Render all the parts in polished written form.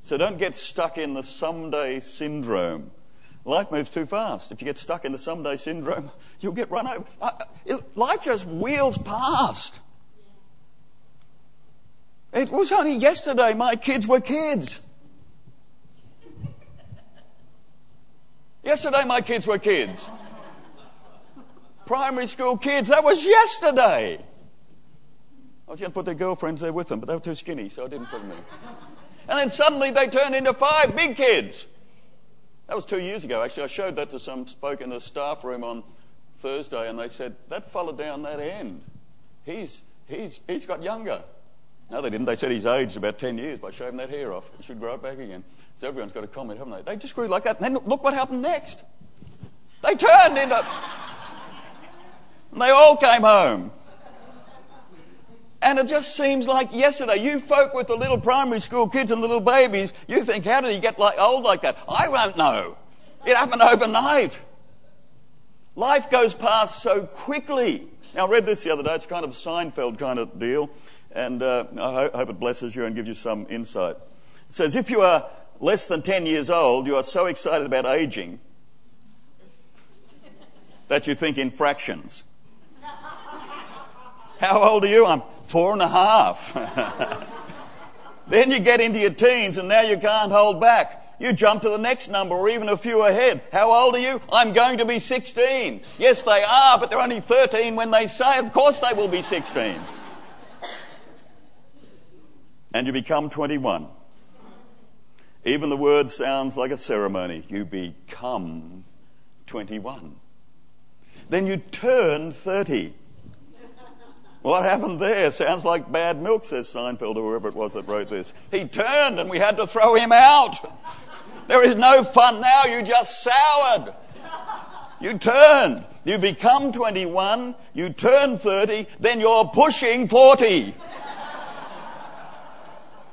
So don't get stuck in the someday syndrome. Life moves too fast. If you get stuck in the someday syndrome, you'll get run over. Life just wheels past. It was only yesterday my kids were kids. Yesterday my kids were kids. Primary school kids, that was yesterday. I was going to put their girlfriends there with them, but they were too skinny, so I didn't put them in. And then suddenly they turned into 5 big kids. That was 2 years ago, actually. I showed that to some folk in the staff room on Thursday, and they said, that fella down that end, he's got younger. No, they didn't. They said he's aged about 10 years by shaving that hair off. He should grow it back again. So everyone's got a comment, haven't they? They just grew like that. And then look what happened next. They turned into... And they all came home. And it just seems like yesterday. You folk with the little primary school kids and little babies, you think, how did he get old like that? I won't know. It happened overnight. Life goes past so quickly. Now, I read this the other day. It's kind of a Seinfeld kind of deal. And I hope it blesses you and gives you some insight. It says, if you are less than 10 years old, you are so excited about aging that you think in fractions. How old are you? I'm 4.5. Then you get into your teens and now you can't hold back. You jump to the next number or even a few ahead. How old are you? I'm going to be 16. Yes, they are, but they're only 13 when they say it. Of course they will be 16. And you become 21. Even the word sounds like a ceremony. You become 21. Then you turn 30. What happened there? Sounds like bad milk, says Seinfeld, or whoever it was that wrote this. He turned and we had to throw him out. There is no fun now. You just soured. You turned. You become 21. You turn 30. Then you're pushing 40.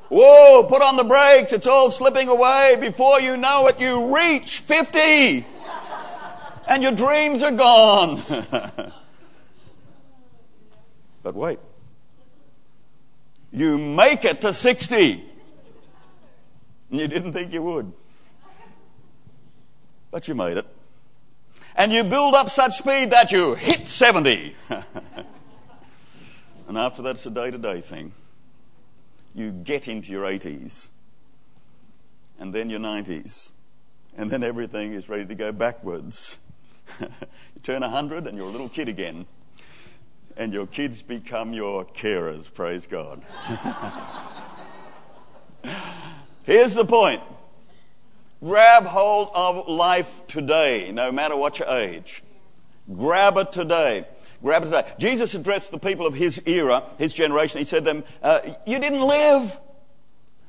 Whoa, put on the brakes. It's all slipping away. Before you know it, you reach 50. And your dreams are gone. But wait. You make it to 60. And you didn't think you would. But you made it. And you build up such speed that you hit 70. And after that, it's a day-to-day thing. You get into your 80s, and then your 90s, and then everything is ready to go backwards. You turn 100 and you're a little kid again, and your kids become your carers, praise God. Here's the point. Grab hold of life today, no matter what your age. Grab it today. Grab it today. Jesus addressed the people of his era, his generation. He said to them, you didn't live.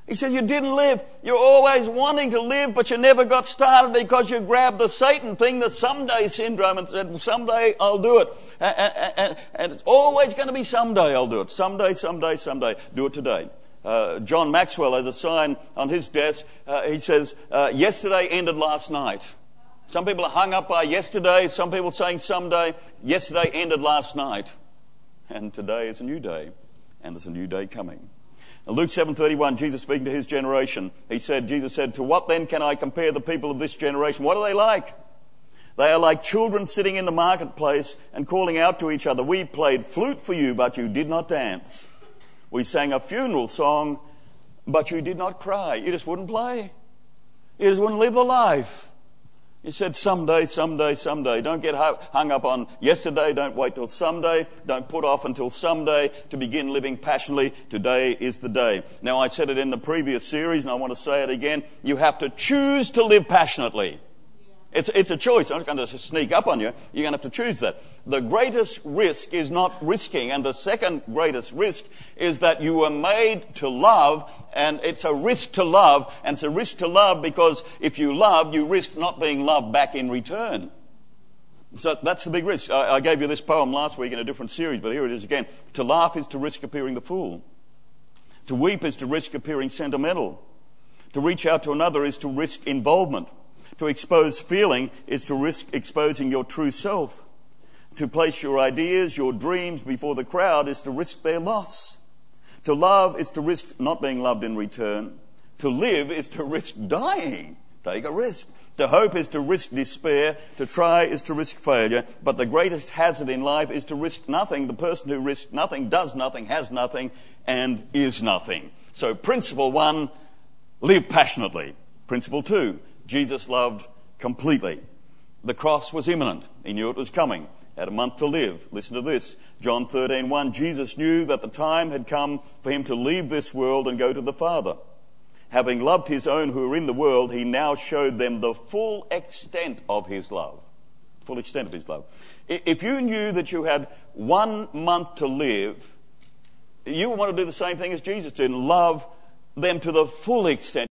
He said, you didn't live. You're always wanting to live, but you never got started because you grabbed the Satan thing, the someday syndrome, and said, someday I'll do it. And it's always going to be someday I'll do it. Someday, someday, someday. Do it today. John Maxwell has a sign on his desk. He says, yesterday ended last night. Some people are hung up by yesterday. Some people saying someday. Yesterday ended last night. And today is a new day. And there's a new day coming. In Luke 7:31, Jesus speaking to his generation, Jesus said, to what then can I compare the people of this generation? What are they like? They are like children sitting in the marketplace and calling out to each other. We played flute for you, but you did not dance. We sang a funeral song, but you did not cry. You just wouldn't play. You just wouldn't live the life. You said someday, someday, someday. Don't get hung up on yesterday. Don't wait till someday. Don't put off until someday to begin living passionately. Today is the day. Now, I said it in the previous series, and I want to say it again. You have to choose to live passionately. It's a choice. I'm not going to sneak up on you. You're going to have to choose that. The greatest risk is not risking. And the second greatest risk is that you were made to love, and it's a risk to love. And it's a risk to love because if you love, you risk not being loved back in return. So that's the big risk. I gave you this poem last week in a different series, but here it is again. To laugh is to risk appearing the fool. To weep is to risk appearing sentimental. To reach out to another is to risk involvement. To expose feeling is to risk exposing your true self. To place your ideas, your dreams before the crowd is to risk their loss. To love is to risk not being loved in return. To live is to risk dying. Take a risk. To hope is to risk despair. To try is to risk failure. But the greatest hazard in life is to risk nothing. The person who risks nothing, does nothing, has nothing, and is nothing. So principle 1, live passionately. Principle 2, Jesus loved completely. The cross was imminent. He knew it was coming. Had a month to live. Listen to this. John 13:1. Jesus knew that the time had come for him to leave this world and go to the Father. Having loved his own who were in the world, he now showed them the full extent of his love. Full extent of his love. If you knew that you had 1 month to live, you would want to do the same thing as Jesus did and love them to the full extent.